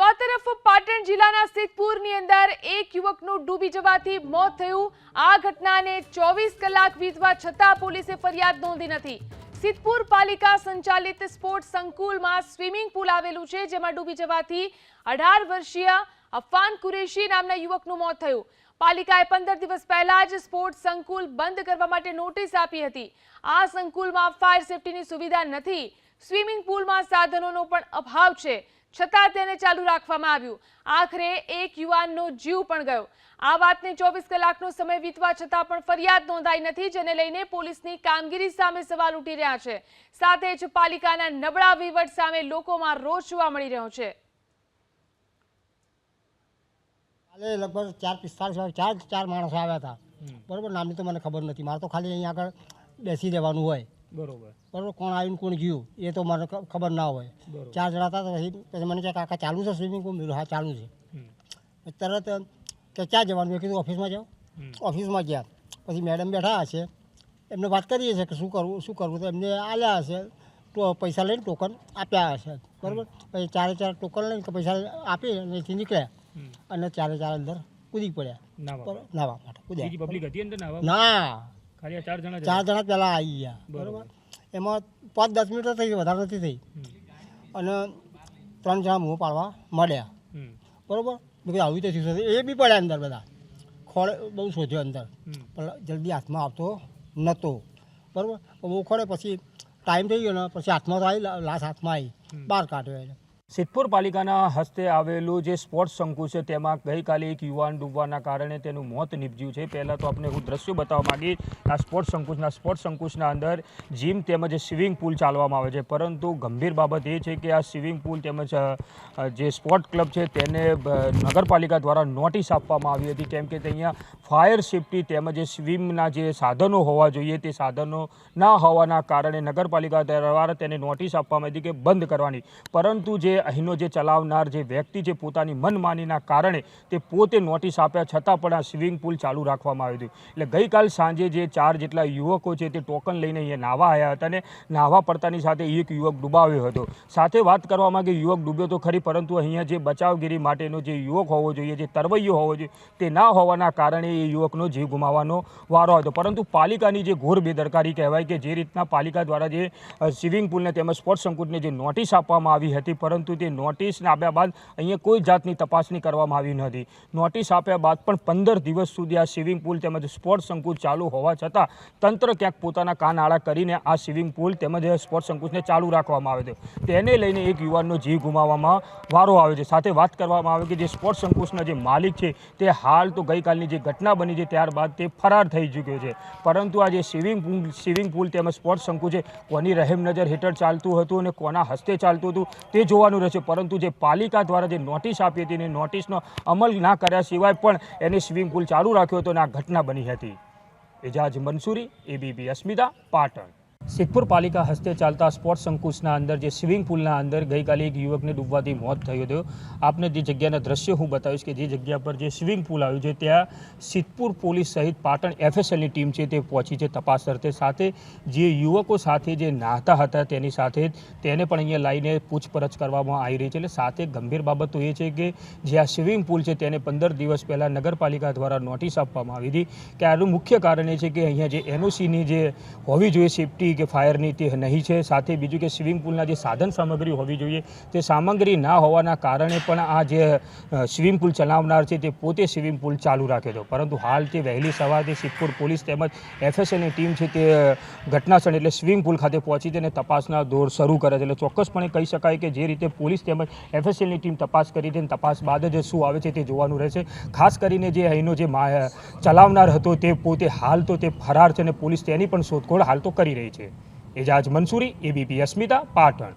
તો આ તરફ પાટણ જિલ્લાના સિદ્ધપુરની અંદર એક યુવકનું ડૂબી જવાથી મોત થયું। આ ઘટનાને 24 કલાક વીતવા છતાં પોલીસે ફરિયાદ નોંધી નથી। સિદ્ધપુર પાલિકા સંચાલિત સ્પોર્ટ્સ સંકુલમાં સ્વિમિંગ પુલ આવેલું છે, જેમાં ડૂબી જવાથી 18 વર્ષીય અફાન કુરેશી નામના યુવકનું મોત થયું। પાલિકાએ 15 દિવસ પહેલા જ સ્પોર્ટ્સ સંકુલ બંધ કરવા માટે નોટિસ આપી હતી। આ સંકુલમાં ફાયર સેફટીની સુવિધા નથી, સ્વિમિંગ પુલમાં સાધનોનો પણ અભાવ છે, છતાં તેને ચાલુ રાખવામાં આવ્યું। આખરે એક યુવાનનો જીવ પણ ગયો। આ વાતને 24 કલાકનો સમય વીતવા છતાં પણ ફરિયાદ નોંધાઈ નથી, જેને લઈને પોલીસની કામગીરી સામે સવાલ ઉઠી રહ્યા છે। સાથે જ પાલિકાના નબળા વહીવટ સામે લોકોમાં રોષ જોવા મળી રહ્યો છે। કાલે લગભગ 4:45 ચાર માણસો આવ્યા હતા, બરાબર। નામની તો મને ખબર નથી, મારે તો ખાલી અહીંયા આગળ બેસી રહેવાનું હોય, બરાબર। કોણ આવીને કોણ ગયું એ તો મને ખબર ના હોય। 4 જણા હતા, તો પછી મને કહે કાકા ચાલુ છે સ્વિમિંગ પુલ? મેં હા ચાલુ છે। તરત કે ક્યાં જવાનું? મેં કીધું ઓફિસમાં જાઓ। ઓફિસમાં ગયા, પછી મેડમ બેઠા હશે, એમને વાત કરીએ છીએ કે શું કરવું, તો એમને આલ્યા હશે તો પૈસા લઈને ટોકન આપ્યા હશે, બરાબર। પછી 4 ટોકન લઈને કે પૈસા આપી અહીંથી નીકળ્યા અને 4 અંદર કૂદી પડ્યા નાવા માટે કૂદ્યા। ના, 4 જણા પહેલાં આવી ગયા, બરાબર। એમાં 5-10 મિનિટ થઈ, વધારે નથી થઈ, અને 3 જણા મોં પાડવા મળ્યા, બરાબર। મેં કીધું આવી તો થયું, એ બી પડ્યા અંદર, બધા ખોળે બહુ શોધ્યો અંદર, પણ જલ્દી હાથમાં આવતો નહોતો, બરાબર। બહુ ખોળે, પછી ટાઈમ થઈ ગયો ને પછી હાથમાં તો આવી, લાશ હાથમાં આવી, બહાર કાઢ્યો એને। સિદ્ધપુર પાલિકાના હસ્તે આવેલું જે સ્પોર્ટ્સ સંકુલ છે તેમાં ગઈકાલે એક યુવાન ડૂબવાના કારણે તેનું મોત નીપજ્યું છે। પહેલાં તો આપણે હું દ્રશ્યો બતાવવા માંગી આ સ્પોર્ટ્સ સંકુલના અંદર જીમ તેમજ સ્વિમિંગ પુલ ચાલવામાં આવે છે, પરંતુ ગંભીર બાબત એ છે કે આ સ્વિમિંગ પુલ તેમજ જે સ્પોર્ટ ક્લબ છે તેને નગરપાલિકા દ્વારા નોટિસ આપવામાં આવી હતી, કેમ કે અહીંયા ફાયર સેફટી તેમજ સ્વિમના જે સાધનો હોવા જોઈએ તે સાધનો ના હોવાના કારણે નગરપાલિકા દ્વારા તેને નોટિસ આપવામાં હતી કે બંધ કરવાની, પરંતુ જે અહીંનો જે ચલાવનાર જે વ્યક્તિ છે પોતાની મનમાનીના કારણે તે પોતે નોટિસ આપ્યા છતાં પણ આ સ્વિમિંગ પુલ ચાલુ રાખવામાં આવ્યું હતું। એટલે ગઈકાલ સાંજે જે 4 જેટલા યુવકો છે તે ટોકન લઈને અહીંયા નાહવા આવ્યા હતા અને નાહવા પડતાની સાથે એક યુવક ડૂબાવ્યો હતો। સાથે વાત કરવામાં કે યુવક ડૂબ્યો તો ખરી, પરંતુ અહીંયા જે બચાવગીરી માટેનો જે યુવક હોવો જોઈએ, જે તરવૈયો હોવો જોઈએ, તે ના હોવાના કારણે એ યુવકનો જીવ ગુમાવવાનો વારો હતો। પરંતુ પાલિકાની જે ઘોર બેદરકારી કહેવાય કે જે રીતના પાલિકા દ્વારા જે સ્વિમિંગ પુલને તેમજ સ્પોર્ટ્સ સંકુલને જે નોટિસ આપવામાં આવી હતી, પરંતુ તે નોટિસ આપ્યા બાદ અહીંયા કોઈ જાતની તપાસણી કરવામાં આવી નથી। નોટિસ આપ્યા બાદ પણ 15 દિવસ સુધી આ સ્વિમિંગ પુલ તેમજ સ્પોર્ટ્સ સંકુલ ચાલુ હોવા છતાં તંત્ર ક્યાંક પોતાના કાન આડા કરીને આ સ્વિમિંગ પુલ તેમજ સ્પોર્ટ્સ સંકુલને ચાલુ રાખવામાં આવે છે। તેને લઈને એક યુવાનનો જીવ ગુમાવવામાં વારો આવે છે। સાથે વાત કરવામાં આવે કે જે સ્પોર્ટ્સ સંકુલના જે માલિક છે તે હાલ તો ગઈકાલની જે ઘટના બની છે ત્યારબાદ તે ફરાર થઈ ચૂક્યો છે, પરંતુ આ જે સ્વિમિંગ પુલ તેમજ સ્પોર્ટ્સ સંકુલ છે કોની રહેમ નજર હેઠળ ચાલતું હતું અને કોના હસ્તે ચાલતું હતું તે જોવાનું રહેશે, પરંતુ જે પાલિકા દ્વારા જે નોટિસ આપી હતી એ નોટિસનો અમલ ના કર્યા સિવાય પણ એને સ્વિમિંગ પુલ ચાલુ રાખ્યો હતો અને આ ઘટના બની હતી। એજાજ મંસૂરી, ABP અસ્મિતા, પાટણ। સિદ્ધપુર પાલિકા હસ્તે ચાલતા સ્પોર્ટ્સ સંકુલના અંદર જે સ્વિમિંગ પુલના અંદર ગઈકાલે એક યુવકને ડૂબવાથી મોત થયું હતું। આપને જે જગ્યાના દ્રશ્યો હું બતાવીશ કે જે જગ્યા પર જે સ્વિમિંગ પુલ આવ્યું છે ત્યાં સિદ્ધપુર પોલીસ સહિત પાટણ FSLની ટીમ છે તે પહોંચી છે તપાસ અર્થે। સાથે જે યુવકો સાથે જે નાહતા હતા તેની સાથે તેને પણ અહીંયા લાવીને પૂછપરછ કરવામાં આવી રહી છે। એટલે સાથે ગંભીર બાબત તો એ છે કે જે આ સ્વિમિંગ પુલ છે તેને 15 દિવસ પહેલાં નગરપાલિકા દ્વારા નોટિસ આપવામાં આવી હતી કે આનું મુખ્ય કારણ એ છે કે અહીંયા જે NOCની જે હોવી જોઈએ સેફટી કે ફાયરની તે નહીં છે। સાથે બીજું કે સ્વિમિંગ પુલના જે સાધન સામગ્રી હોવી જોઈએ તે સામગ્રી ના હોવાના કારણે પણ આ જે સ્વિમિંગ પુલ ચલાવનાર છે તે પોતે સ્વિમિંગ પુલ ચાલુ રાખે છે, પરંતુ હાલ તે વહેલી સવારથી સિદ્ધપુર પોલીસ તેમજ FSLની ટીમ છે તે ઘટનાસ્થળ એટલે સ્વિમિંગ પુલ ખાતે પહોંચી તેને તપાસના દોર શરૂ કરે છે। એટલે ચોક્કસપણે કહી શકાય કે જે રીતે પોલીસ તેમજ FSLની ટીમ તપાસ કરી છે તપાસ બાદ જ શું આવે છે તે જોવાનું રહેશે। ખાસ કરીને જે અહીંનો જે ચલાવનાર હતો તે પોતે હાલ તો તે ફરાર છે અને પોલીસ તેની પણ શોધખોળ હાલ તો કરી રહી છે। એજાજ મંસૂરી, ABP અસ્મિતા, પાટણ।